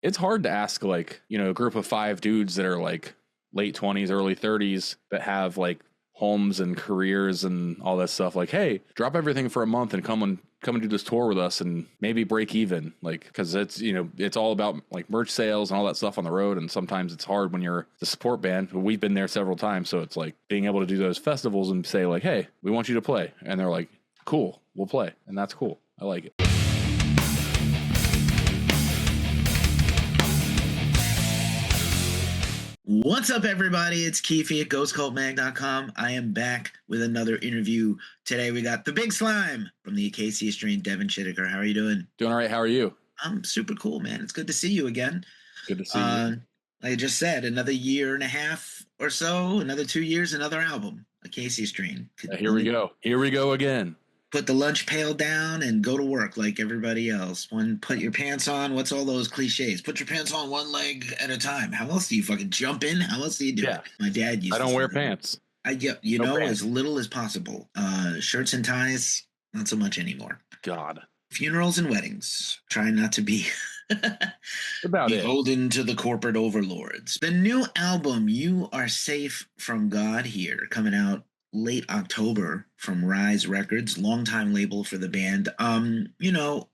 it's hard to ask like, a group of 5 dudes that are like late 20s, early 30s that have like homes and careers and all that stuff. Like, hey, drop everything for a month and come and do this tour with us and maybe break even. Like, because it's, it's all about like merch sales and all that stuff on the road. And sometimes it's hard when you're the support band. We've been there several times. So it's like being able to do those festivals and say like, hey, we want you to play. And they're like, cool, we'll play. And that's cool. I like it. What's up, everybody? It's Keefy at ghostcultmag.com. I am back with another interview. Today we got the Big Slime from the Acacia strain, Devin Shidaker. How are you doing? Doing all right. How are you? I'm super cool, man. It's good to see you again. Good to see you. Like I just said, another year and a half or so, another 2 years, another album, Acacia strain. Here we go. Here we go again. Put the lunch pail down and go to work like everybody else. Put your pants on. What's all those cliches? Put your pants on one leg at a time. How else do you fucking jump in? How else do you do it? My dad used to. I don't wear pants. Pants. As little as possible. Shirts and ties, not so much anymore. God. Funerals and weddings. Trying not to be beholden to the corporate overlords. The new album, You Are Safe from God Here, coming out late October from Rise Records, longtime label for the band.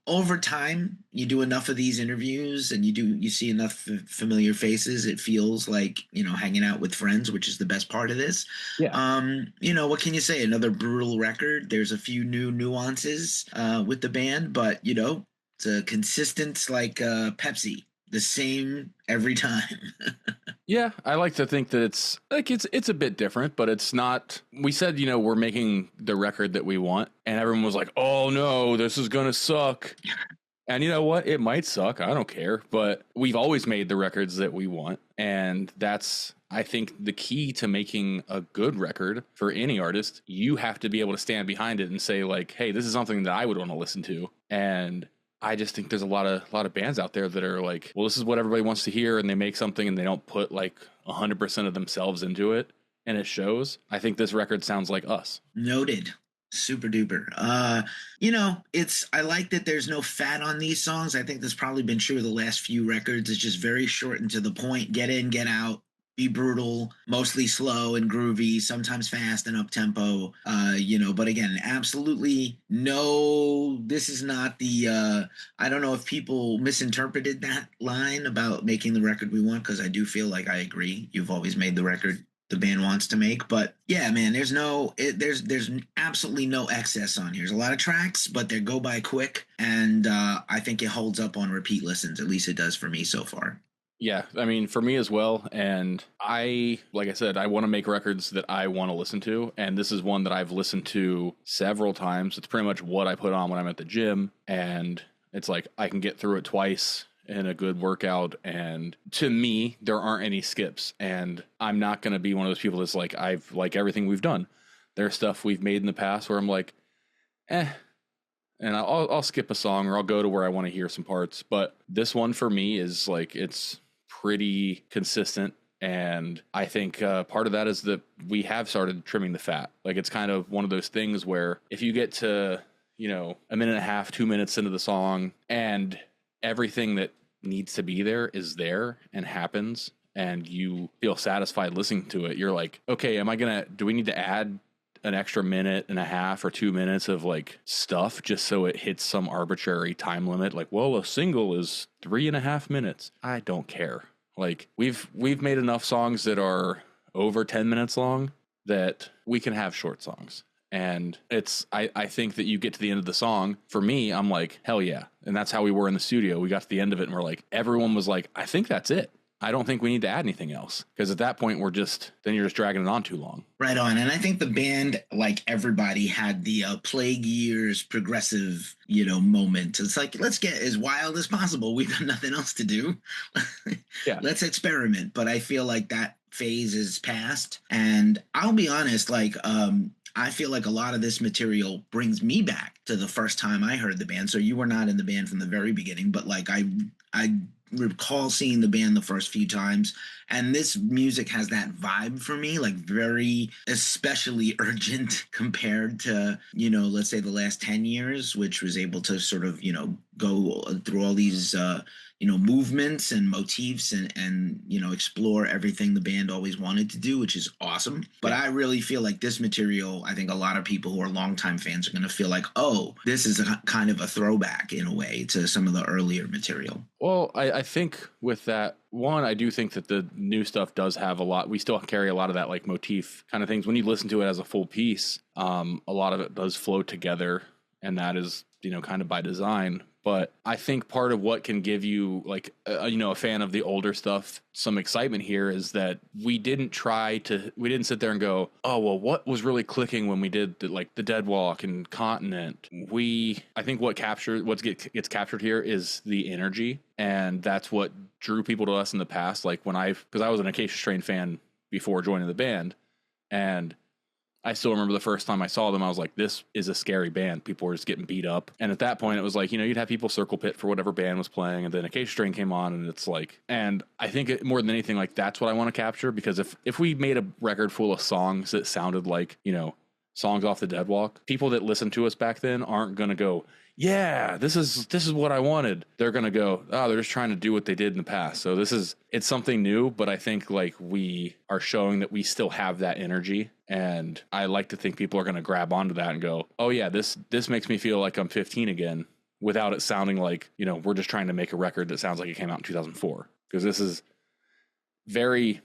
Over time, you do enough of these interviews and you see enough familiar faces, it feels like, hanging out with friends, which is the best part of this. Yeah. What can you say? Another brutal record. There's a few new nuances with the band, but it's a consistent like Pepsi. The same every time. Yeah, I like to think that it's a bit different, but it's not. We said, we're making the record that we want, and everyone was like, "Oh no, this is gonna suck." And you know what? It might suck. I don't care. But we've always made the records that we want, and that's, I think, the key to making a good record for any artist. You have to be able to stand behind it and say, like, "Hey, this is something that I would want to listen to." And I just think there's a lot of bands out there that are like, well, this is what everybody wants to hear, and they make something and they don't put like 100% of themselves into it, and it shows. I think this record sounds like us. Noted. Super duper. I like that there's no fat on these songs. I think that's probably been true of the last few records. It's just very short and to the point. Get in, get out. Be brutal, mostly slow and groovy, sometimes fast and up tempo. But again, absolutely no. This is not the. I don't know if people misinterpreted that line about making the record we want, because I do feel like I agree. You've always made the record the band wants to make, but yeah, man, there's absolutely no excess on here. There's a lot of tracks, but they go by quick, and I think it holds up on repeat listens. At least it does for me so far. Yeah, I mean, for me as well. And like I said, I want to make records that I want to listen to. And this is one that I've listened to several times. It's pretty much what I put on when I'm at the gym. And it's like I can get through it twice in a good workout. And to me, there aren't any skips. And I'm not going to be one of those people that's like, I've like everything we've done. There's stuff we've made in the past where I'm like, and I'll skip a song or I'll go to where I want to hear some parts. But this one for me is like, it's pretty consistent, and I think part of that is that we have started trimming the fat. Like, it's kind of one of those things where if you get to a minute and a half, 2 minutes into the song, and everything that needs to be there is there and happens, and you feel satisfied listening to it, you're like, okay, do we need to add an extra minute and a half or 2 minutes of like stuff just so it hits some arbitrary time limit? Like, well, a single is 3.5 minutes. I don't care. Like, we've made enough songs that are over 10 minutes long that we can have short songs. And I think that you get to the end of the song. For me, I'm like, hell yeah. And that's how we were in the studio. We got to the end of it and we're like, everyone was like, I think that's it. I don't think we need to add anything else, because at that point you're just dragging it on too long. Right on. And I think the band, like everybody, had the plague years progressive, moment. It's like, let's get as wild as possible. We've got nothing else to do. Yeah. Let's experiment. But I feel like that phase is past. And I'll be honest, like, I feel like a lot of this material brings me back to the first time I heard the band. So you were not in the band from the very beginning, but like I recall seeing the band the first few times, and this music has that vibe for me, like very especially urgent compared to, let's say the last 10 years, which was able to sort of, go through all these movements and motifs and explore everything the band always wanted to do, which is awesome. But I really feel like this material, I think a lot of people who are longtime fans are going to feel like, oh, this is a kind of a throwback in a way to some of the earlier material. Well, I think with that, one, I do think that the new stuff does have a lot. We still carry a lot of that like motif kind of things. When you listen to it as a full piece, a lot of it does flow together, and that is, kind of by design. But I think part of what can give you like, a fan of the older stuff, some excitement here is that we didn't sit there and go, oh, well, what was really clicking when we did the Dead Walk and Continent? I think what gets captured here is the energy. And that's what drew people to us in the past. Like because I was an Acacia Strain fan before joining the band, and I still remember the first time I saw them, I was like, this is a scary band. People were just getting beat up. And at that point, it was like, you'd have people circle pit for whatever band was playing. And then Acacia Strain came on, and it's like, and I think more than anything, like, that's what I want to capture. Because if we made a record full of songs that sounded like, songs off the Dead Walk, people that listened to us back then aren't going to go, yeah, this is what I wanted. They're going to go, oh, they're just trying to do what they did in the past. So it's something new, but I think like we are showing that we still have that energy. And I like to think people are going to grab onto that and go, oh yeah, this makes me feel like I'm 15 again, without it sounding like, we're just trying to make a record that sounds like it came out in 2004. Because this is very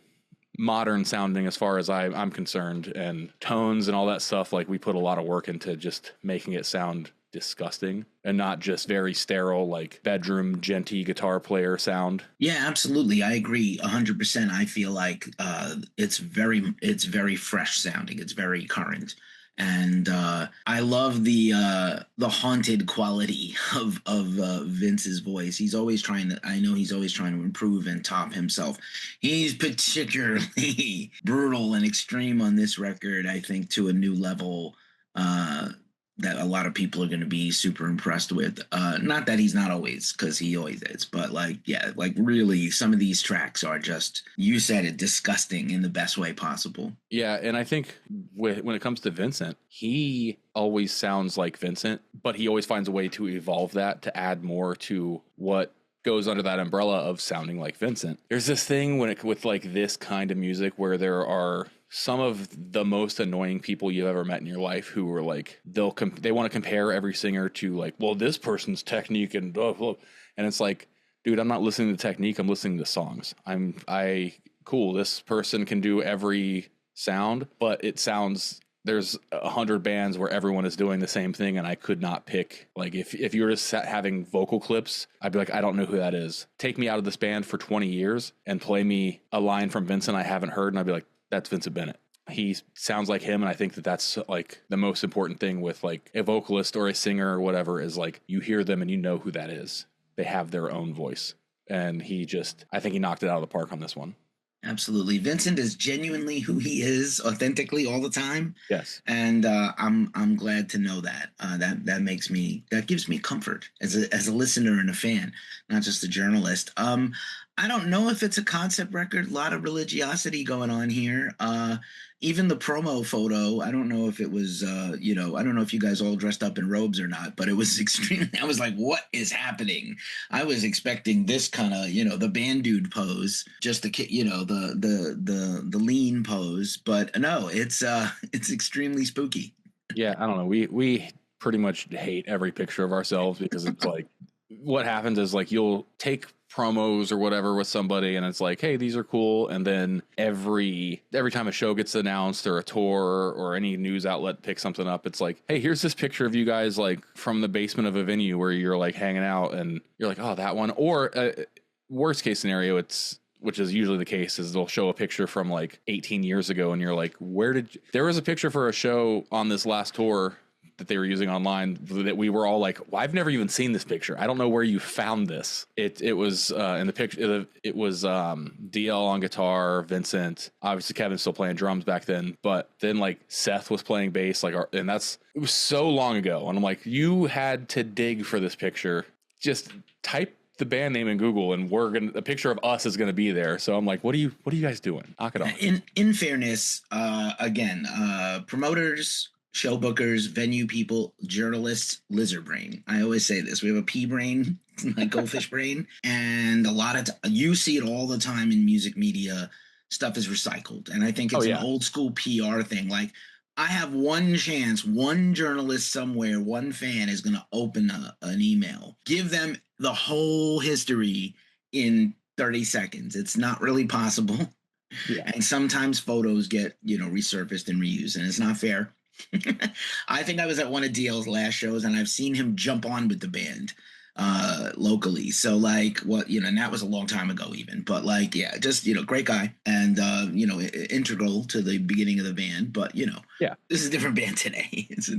modern sounding as far as I'm concerned, and tones and all that stuff. Like, we put a lot of work into just making it sound disgusting and not just very sterile, like bedroom genty guitar player sound. Yeah, absolutely. I agree 100%. I feel like it's very fresh sounding. It's very current. And I love the haunted quality of Vince's voice. He's always trying to improve and top himself. He's particularly brutal and extreme on this record, I think, to a new level that a lot of people are going to be super impressed with. Not that he's not always, because he always is, but really some of these tracks are just, you said it, disgusting in the best way possible. Yeah, and I think when it comes to Vincent, he always sounds like Vincent, but he always finds a way to evolve that to add more to what goes under that umbrella of sounding like Vincent. There's this thing with like this kind of music where there are some of the most annoying people you've ever met in your life who are like, they want to compare every singer to like, well, this person's technique and blah, blah. And it's like, dude, I'm not listening to technique. I'm listening to songs. Cool. This person can do every sound, but it sounds, there's 100 bands where everyone is doing the same thing. And I could not pick, like, if you were just having vocal clips, I'd be like, I don't know who that is. Take me out of this band for 20 years and play me a line from Vincent I haven't heard. And I'd be like, that's Vincent Bennett. He sounds like him. And I think that's like the most important thing with like a vocalist or a singer or whatever, is like, you hear them and you know who that is. They have their own voice. And I think he knocked it out of the park on this one. Absolutely. Vincent is genuinely who he is, authentically, all the time. Yes. And I'm glad to know that. That gives me comfort as a listener and a fan, not just a journalist. I don't know if it's a concept record. A lot of religiosity going on here. Even the promo photo, I don't know if it was, I don't know if you guys all dressed up in robes or not, but it was extremely, I was like, what is happening? I was expecting this kind of, the band dude pose, just the lean pose, but no, it's extremely spooky. Yeah, I don't know. We pretty much hate every picture of ourselves, because it's like, what happens is like, you'll take promos or whatever with somebody and it's like, hey, these are cool, and then every time a show gets announced or a tour or any news outlet picks something up, it's like, hey, here's this picture of you guys like from the basement of a venue where you're like hanging out, and you're like, oh, that one. Or worst case scenario, which is usually the case, is they'll show a picture from like 18 years ago and you're like, there was a picture for a show on this last tour that they were using online that we were all like, well, I've never even seen this picture. I don't know where you found this. It was in the picture. It was DL on guitar, Vincent, obviously Kevin's still playing drums back then, but then like Seth was playing bass, like, and it was so long ago. And I'm like, you had to dig for this picture. Just type the band name in Google and a picture of us is gonna be there. So I'm like, what are you guys doing? Knock it off. In fairness, again, promoters show bookers, venue people, journalists, lizard brain. I always say this. We have a pea brain, like goldfish brain, and a lot of you see it all the time in music media. Stuff is recycled, and I think Oh it's an yeah. old school PR thing. Like I have one chance, one journalist somewhere, one fan is going to open an email, give them the whole history in 30 seconds. It's not really possible. Yeah. And sometimes photos get, resurfaced and reused, and it's not fair. I think I was at one of DL's last shows, and I've seen him jump on with the band locally. So like what, and that was a long time ago even, but like, yeah, just, great guy and, integral to the beginning of the band, but Yeah. this is a different band today. It's,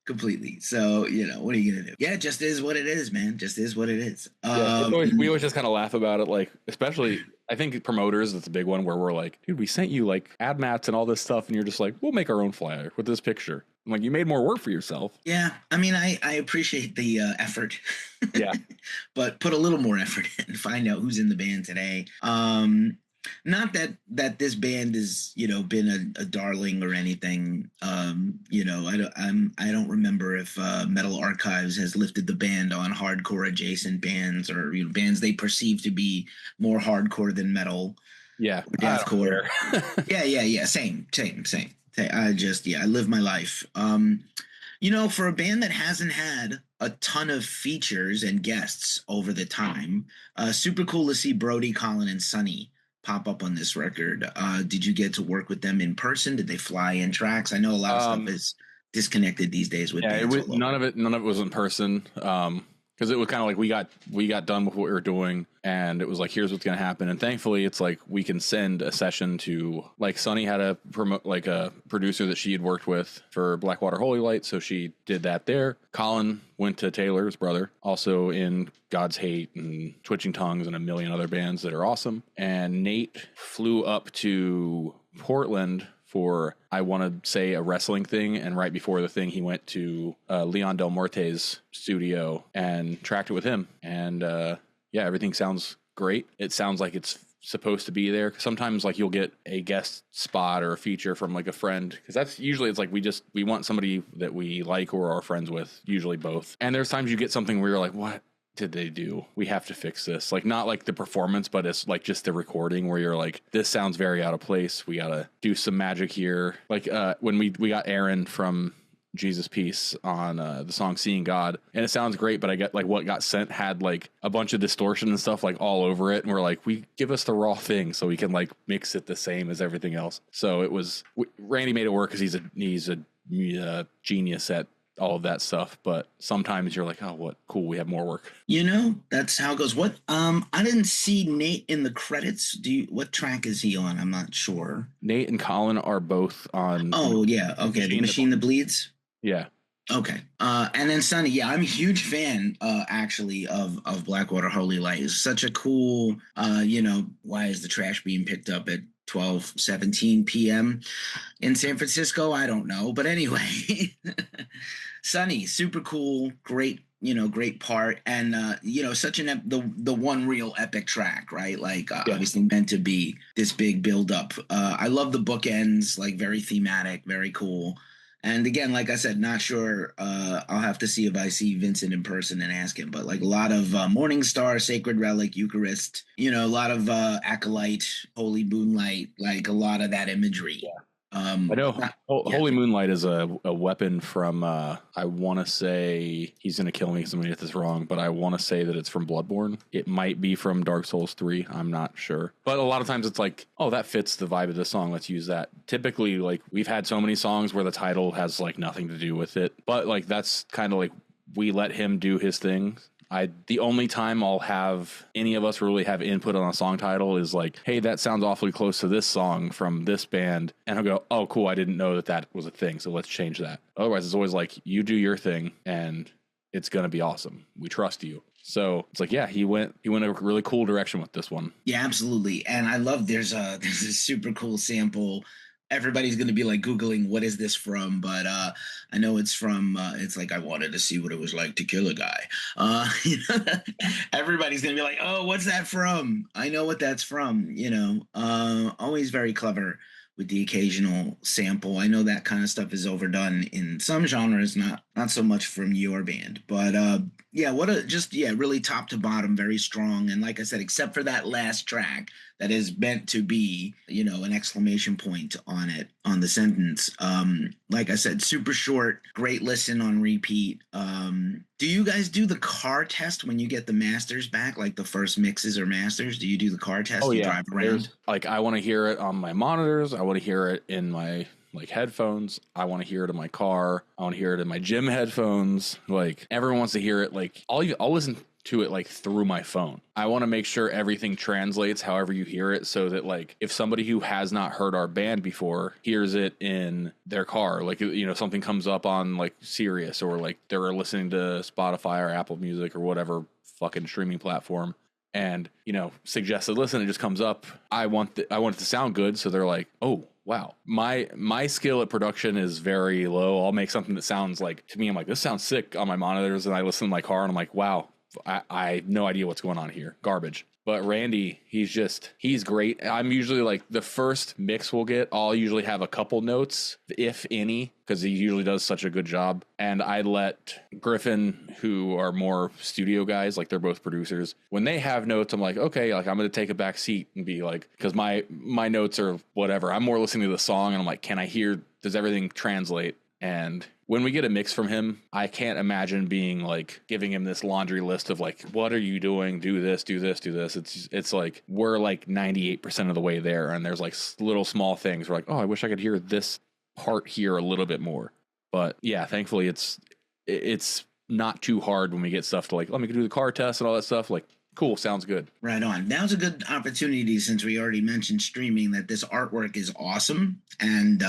completely. So, what are you going to do? Yeah, it just is what it is, man. Just is what it is. Yeah, we always just kind of laugh about it, like, especially I think promoters, that's a big one where we're like, dude, we sent you like ad mats and all this stuff, and you're just like, we'll make our own flyer with this picture. I'm like, you made more work for yourself. Yeah, I mean, I appreciate the effort. Yeah. But put a little more effort in, find out who's in the band today. Not that this band has been a darling or anything. I don't remember if Metal Archives has lifted the band on hardcore adjacent bands or bands they perceive to be more hardcore than metal. Yeah, deathcore. Yeah. Same. I live my life. For a band that hasn't had a ton of features and guests over the time, super cool to see Brody, Colin, and Sonny pop up on this record. Did you get to work with them in person? Did they fly in tracks? I know a lot of stuff is disconnected these days with bands. None of it was in person. Because it was kind of like we got done with what we were doing, and it was like, here's what's going to happen. And thankfully, it's like we can send a session to, like, Sunny had a producer that she had worked with for Blackwater Holy Light, so she did that there. Colin went to Taylor's brother, also in God's Hate and Twitching Tongues and a million other bands that are awesome. And Nate flew up to Portland for, I want to say, a wrestling thing, and right before the thing he went to Leon Del Morte's studio and tracked it with him, and everything sounds great. It sounds like it's supposed to be there. Sometimes like you'll get a guest spot or a feature from like a friend, because that's usually, it's like we want somebody that we like or are friends with, usually both. And there's times you get something where you're like, what did they do? We have to fix this. Like, not like the performance, but it's like just the recording where you're like, this sounds very out of place. We gotta do some magic here. Like when we got Aaron from Jesus Peace on the song Seeing God, and it sounds great, but I get like what got sent had like a bunch of distortion and stuff like all over it, and we're like, we give us the raw thing so we can like mix it the same as everything else. So it was, Randy made it work because he's a genius at all of that stuff, but sometimes you're like, oh, what cool, we have more work. That's how it goes. What I didn't see Nate in the credits. What track is he on? I'm not sure. Nate and Colin are both on. Oh yeah, okay. The Machine That Bleeds. Yeah. Okay. And then Sonny, yeah, I'm a huge fan actually of Blackwater Holy Light. It's such a cool why is the trash being picked up at 12:17 p.m. in San Francisco? I don't know, but anyway. Sonny, super cool, great part, and such the one real epic track, right? Like obviously meant to be this big build up. I love the bookends, like very thematic, very cool. And again, like I said, not sure. I'll have to see if I see Vincent in person and ask him. But like a lot of Morning Star, Sacred Relic, Eucharist, a lot of Acolyte, Holy Moonlight, like a lot of that imagery. Yeah. I know Holy Moonlight is a weapon from, I want to say, he's going to kill me because I'm going to get this wrong, but I want to say that it's from Bloodborne. It might be from Dark Souls 3. I'm not sure. But a lot of times it's like, oh, that fits the vibe of the song. Let's use that. Typically, like, we've had so many songs where the title has, like, nothing to do with it. But, like, that's kind of like, we let him do his thing. The only time I'll have any of us really have input on a song title is like, hey, that sounds awfully close to this song from this band. And I'll go, oh, cool, I didn't know that was a thing, so let's change that. Otherwise, it's always like, you do your thing, and it's going to be awesome. We trust you. So it's like, yeah, he went a really cool direction with this one. Yeah, absolutely. And I love there's a super cool sample. Everybody's going to be like Googling, what is this from? But I know it's from, it's like, I wanted to see what it was like to kill a guy. Everybody's going to be like, oh, what's that from? I know what that's from, always very clever with the occasional sample. I know that kind of stuff is overdone in some genres, not so much from your band. But yeah, what a just yeah, really top to bottom, very strong. And like I said, except for that last track that is meant to be, an exclamation point on it on the sentence. Like I said, super short, great listen on repeat. Do you guys do the car test when you get the masters back, like the first mixes or masters? Do you do the car test? Oh You yeah, drive around? there's like I want to hear it on my monitors. I want to hear it in my like headphones. I want to hear it in my car. I want to hear it in my gym headphones. Like everyone wants to hear it. Like I'll listen to it like through my phone. I want to make sure everything translates however you hear it, so that like if somebody who has not heard our band before hears it in their car, like something comes up on like Sirius, or like they're listening to Spotify or Apple Music or whatever fucking streaming platform, and suggested listen, it just comes up. I want it to sound good, so they're like, oh wow, my skill at production is very low. I'll make something that sounds like, to me, I'm like, this sounds sick on my monitors, and I listen to my car and I'm like, wow, I have no idea what's going on here. Garbage. But Randy, he's great. I'm usually like the first mix we'll get, I'll usually have a couple notes, if any, because he usually does such a good job. And I let Griffin, who are more studio guys, like they're both producers, when they have notes, I'm like, okay, like I'm going to take a back seat and be like, because my notes are whatever. I'm more listening to the song and I'm like, does everything translate? And when we get a mix from him, I can't imagine being like giving him this laundry list of like, what are you doing? Do this, do this, do this. It's like we're like 98% of the way there, and there's like little small things. We're like, oh, I wish I could hear this part here a little bit more. But yeah, thankfully it's not too hard when we get stuff to like, let me do the car test and all that stuff. Like, cool, sounds good. Right on. Now's a good opportunity, since we already mentioned streaming, that this artwork is awesome. And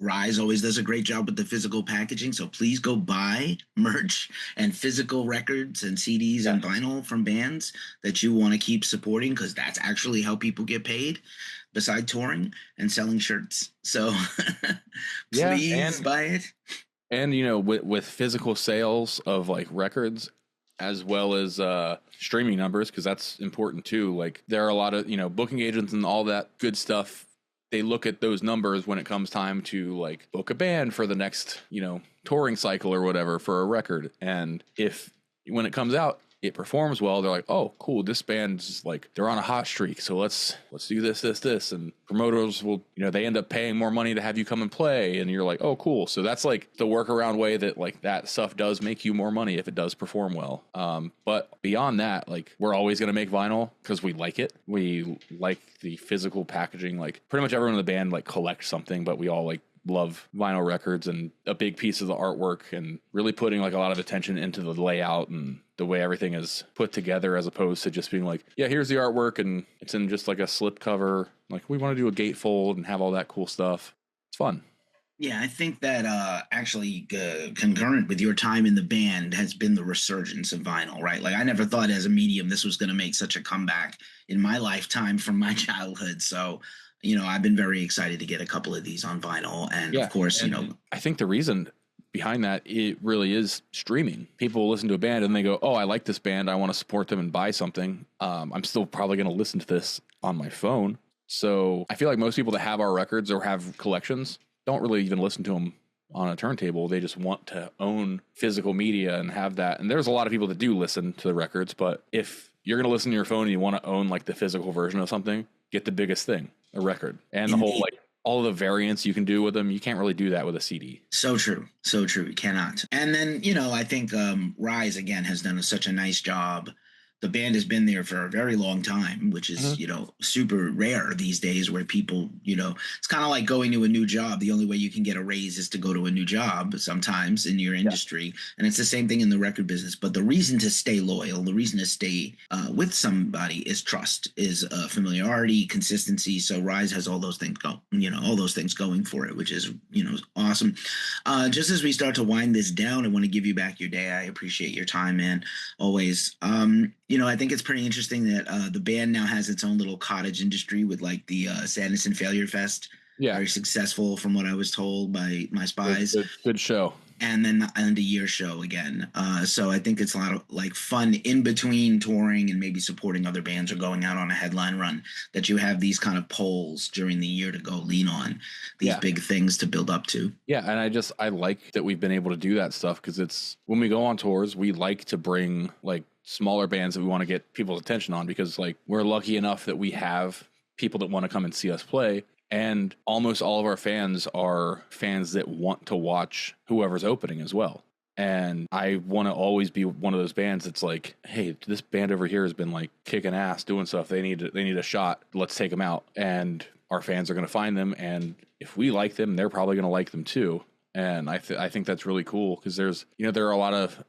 Rise always does a great job with the physical packaging. So please go buy merch and physical records and CDs and vinyl from bands that you want to keep supporting, because that's actually how people get paid, beside touring and selling shirts. So please buy it. And, with physical sales of like records, as well as streaming numbers, because that's important too. Like there are a lot of, booking agents and all that good stuff. They look at those numbers when it comes time to like book a band for the next, touring cycle or whatever for a record. And if when it comes out, it performs well, they're like, oh, cool, this band's like, they're on a hot streak, so let's do this. And promoters will, they end up paying more money to have you come and play, and you're like, oh, cool. So that's like the workaround way that like that stuff does make you more money if it does perform well. But beyond that, like we're always going to make vinyl because we like it. We like the physical packaging. Like pretty much everyone in the band like collects something, but we all like love vinyl records, and a big piece of the artwork and really putting like a lot of attention into the layout and the way everything is put together, as opposed to just being like, yeah, here's the artwork and it's in just like a slip cover. Like we want to do a gatefold and have all that cool stuff. It's fun. Yeah, I think that actually concurrent with your time in the band has been the resurgence of vinyl, right? Like I never thought as a medium this was going to make such a comeback in my lifetime from my childhood. So I've been very excited to get a couple of these on vinyl. And of course, I think the reason behind that, it really is streaming. People will listen to a band and they go, oh, I like this band, I want to support them and buy something. I'm still probably going to listen to this on my phone. So I feel like most people that have our records or have collections don't really even listen to them on a turntable. They just want to own physical media and have that. And there's a lot of people that do listen to the records, but if you're going to listen to your phone and you want to own like the physical version of something, get the biggest thing, a record. And the whole like all of the variants you can do with them, you can't really do that with a CD. So true. You cannot. And then, I think Rise, again, has done such a nice job. The band has been there for a very long time, which is, super rare these days, where people, it's kind of like going to a new job. The only way you can get a raise is to go to a new job sometimes in your industry. Yeah. And it's the same thing in the record business. But the reason to stay loyal, the reason to stay with somebody is trust, is familiarity, consistency. So Rise has all those things going for it, which is, awesome. Just as we start to wind this down, I want to give you back your day. I appreciate your time, man. Always. I think it's pretty interesting that the band now has its own little cottage industry with like the Sadness and Failure Fest. Yeah. Very successful from what I was told by my spies. Good show. and then the end of year show again. So I think it's a lot of like fun in between touring and maybe supporting other bands or going out on a headline run, that you have these kind of polls during the year to go lean on, these big things to build up to. Yeah, and I like that we've been able to do that stuff, because it's when we go on tours, we like to bring like smaller bands that we want to get people's attention on, because like we're lucky enough that we have people that want to come and see us play. And almost all of our fans are fans that want to watch whoever's opening as well. And I want to always be one of those bands that's like, hey, this band over here has been like kicking ass, doing stuff. They need a shot. Let's take them out. And our fans are going to find them. And if we like them, they're probably going to like them too. And I think that's really cool, because there's, there are a lot of,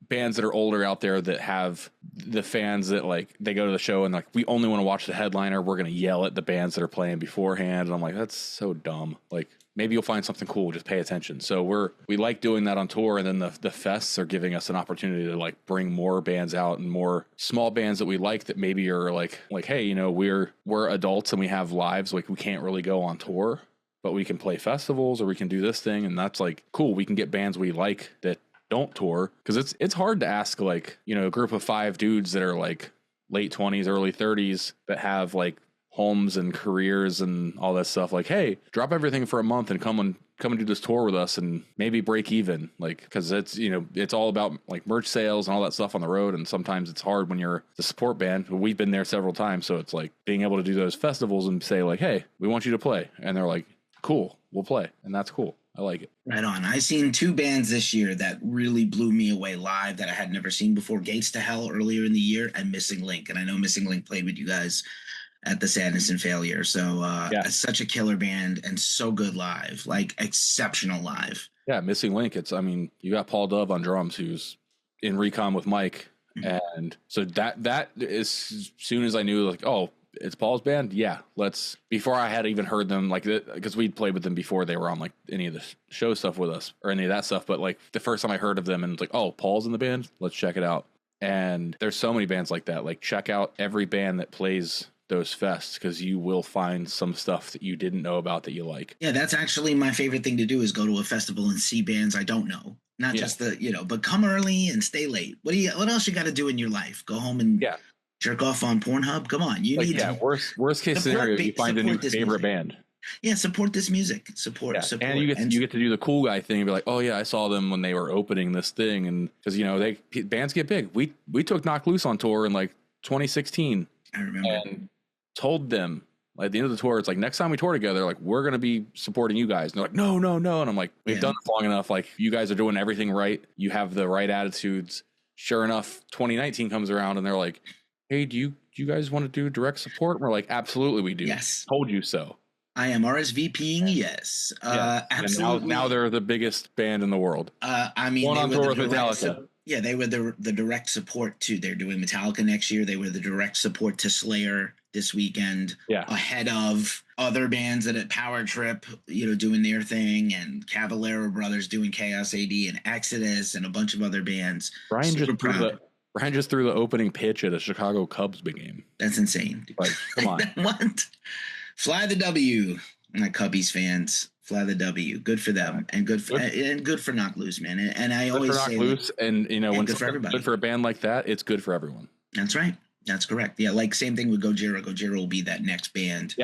bands that are older out there that have the fans that like they go to the show and like, we only want to watch the headliner. We're going to yell at the bands that are playing beforehand. And I'm like, that's so dumb. Like, maybe you'll find something cool. Just pay attention. So we like doing that on tour. And then the fests are giving us an opportunity to like bring more bands out, and more small bands that we like that maybe are like, hey, we're adults and we have lives. Like, we can't really go on tour, but we can play festivals or we can do this thing. And that's like cool. We can get bands we like that don't tour, because it's hard to ask like, a group of 5 dudes that are like late 20s, early 30s that have like homes and careers and all that stuff, like, hey, drop everything for a month and come and do this tour with us and maybe break even, like, because it's it's all about like merch sales and all that stuff on the road, and sometimes it's hard when you're the support band. We've been there several times, so it's like being able to do those festivals and say like, hey, we want you to play, and they're like, cool, we'll play, and that's cool. I like it. Right on. I seen 2 bands this year that really blew me away live that I had never seen before. Gates to Hell earlier in the year, and Missing Link. And I know Missing Link played with you guys at the Sadness and Failure. So it's such a killer band and so good live, like exceptional live. Yeah, Missing Link. You got Paul Dove on drums, who's in Recon with Mike. And so that is, as soon as I knew like, oh, it's Paul's band. Yeah, before I had even heard them, like, because we'd played with them before they were on like any of the show stuff with us or any of that stuff. But like the first time I heard of them and it's like, oh, Paul's in the band, let's check it out. And there's so many bands like that. Like, check out every band that plays those fests, because you will find some stuff that you didn't know about that you like. Yeah, that's actually my favorite thing to do, is go to a festival and see bands I don't know. Not just but come early and stay late. What else you got to do in your life? Go home and jerk off on Pornhub? Come on, you need to. Worst case scenario, you find a new favorite band. Yeah, support this music. Support. And you get to do the cool guy thing and be like, oh yeah, I saw them when they were opening this thing, and because bands get big. We took Knock Loose on tour in like 2016. I remember. And told them like, at the end of the tour, it's like, next time we tour together, like, we're gonna be supporting you guys. And they're like, no. And I'm like, we've done this long enough. Like, you guys are doing everything right. You have the right attitudes. Sure enough, 2019 comes around and they're like, hey, do you guys want to do direct support? And we're like, absolutely we do. Yes. Told you so. I am RSVPing, yes. Absolutely. Now they're the biggest band in the world. Going on tour with Metallica. They were the direct support to, they're doing Metallica next year. They were the direct support to Slayer this weekend, ahead of other bands at Power Trip, doing their thing, and Cavalera Brothers doing Chaos AD and Exodus and a bunch of other bands. Brian just threw the opening pitch at a Chicago Cubs big game. That's insane. Like, come on. What? Fly the W, my Cubbies fans. Fly the W. Good for them, and good for Knock Loose, man. And I always say Knock Loose, and when good for everybody. Good for a band like that, it's good for everyone. That's right. That's correct. Yeah, like same thing with Gojira. Gojira will be that next band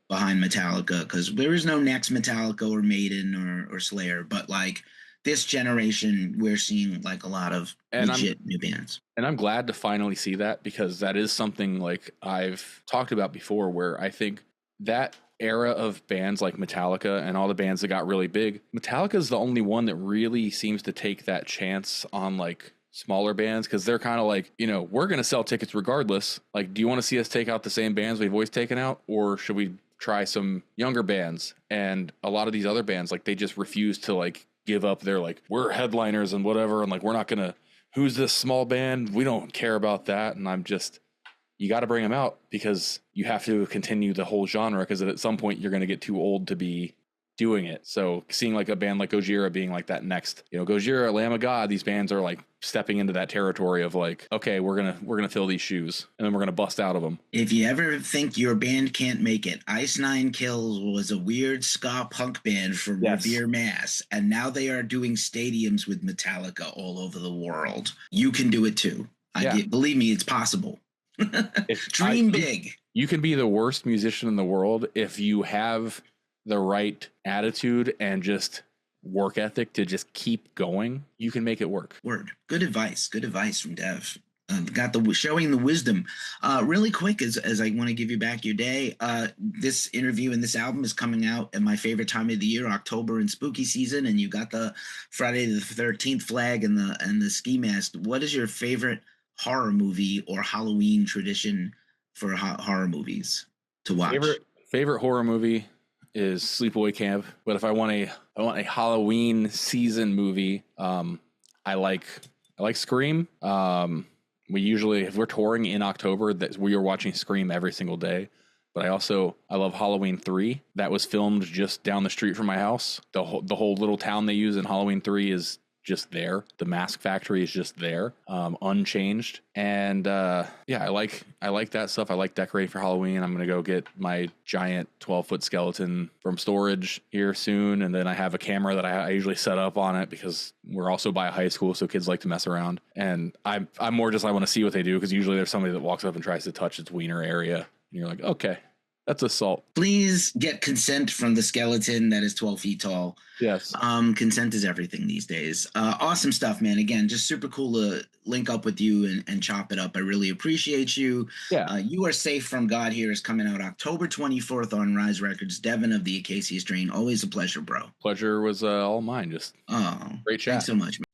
behind Metallica, because there is no next Metallica or Maiden or Slayer, but like this generation, we're seeing like a lot of legit new bands. And I'm glad to finally see that, because that is something like I've talked about before, where I think that era of bands like Metallica and all the bands that got really big, Metallica is the only one that really seems to take that chance on like smaller bands, because they're kind of like, we're going to sell tickets regardless. Like, do you want to see us take out the same bands we've always taken out, or should we try some younger bands? And a lot of these other bands, like, they just refuse to like give up their like, we're headliners and whatever, and like, we're not gonna, who's this small band, we don't care about that. And I'm just, you got to bring them out, because you have to continue the whole genre, because at some point you're going to get too old to be doing it. So seeing like a band like Gojira being like that next, Gojira, Lamb of God, these bands are like stepping into that territory of like, okay, we're gonna fill these shoes and then we're gonna bust out of them. If you ever think your band can't make it, Ice Nine Kills was a weird ska punk band from Revere, Mass, and now they are doing stadiums with Metallica all over the world. You can do it too. Believe me, it's possible. Dream big. You can be the worst musician in the world if you have the right attitude and just work ethic to just keep going. You can make it work. Word. Good advice from Dev. Got the showing the wisdom. Really quick, as I want to give you back your day. This interview and this album is coming out at my favorite time of the year, October and spooky season, and you got the Friday the 13th flag and the ski mask. What is your favorite horror movie or Halloween tradition for horror movies to watch? Favorite horror movie is Sleepaway Camp, but if I want a Halloween season movie, I like Scream. We usually, if we're touring in October, we are watching Scream every single day. But I love Halloween 3. That was filmed just down the street from my house. The whole little town they use in Halloween 3 is just there. The mask factory is just there, unchanged. And I like that stuff. I like decorating for Halloween. I'm gonna go get my giant 12-foot skeleton from storage here soon, and then I have a camera that I usually set up on it because we're also by a high school, so kids like to mess around. And I'm more just I want to see what they do, because usually there's somebody that walks up and tries to touch its wiener area, and you're like, okay, that's assault. Please get consent from the skeleton that is 12 feet tall. Yes. Consent is everything these days. Awesome stuff, man. Again, just super cool to link up with you and chop it up. I really appreciate you. Yeah. You Are Safe from God Here is coming out October 24th on Rise Records. Devin of the Acacia Strain, always a pleasure, bro. Pleasure was all mine. Just great chat. Thanks so much, man.